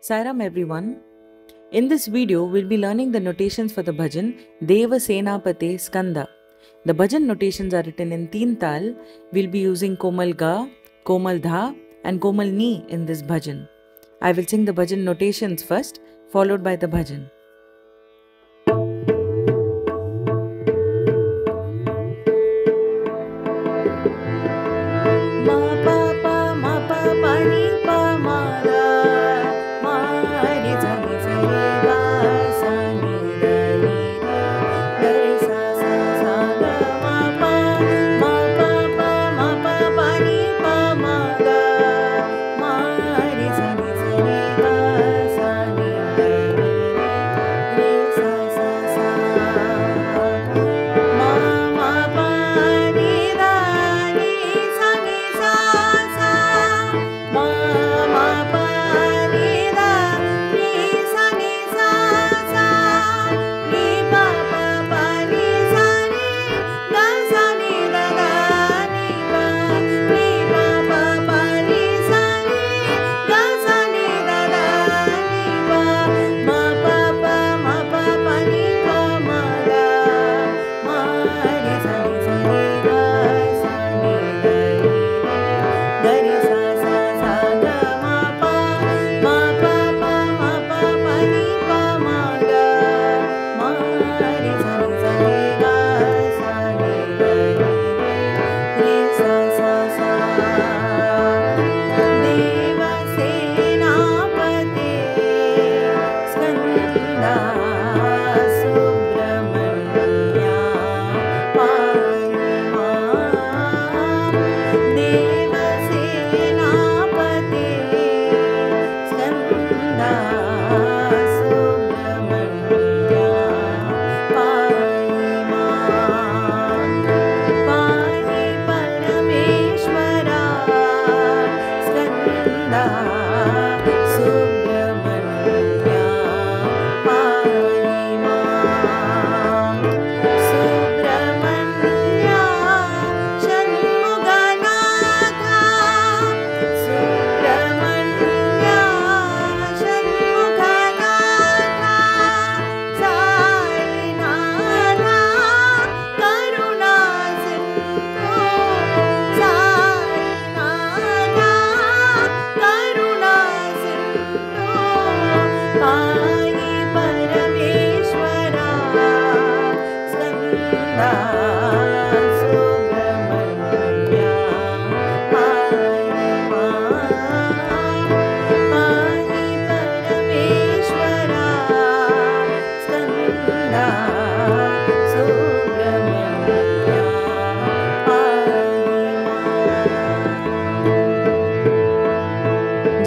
Sairam everyone. In this video, we'll be learning the notations for the bhajan Deva Senapate Skanda. The bhajan notations are written in Teen Tal. We'll be using Komal Ga, Komal Dha and Komal Ni in this bhajan. I will sing the bhajan notations first, followed by the bhajan.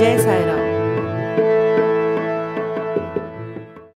Jai Sai Ram.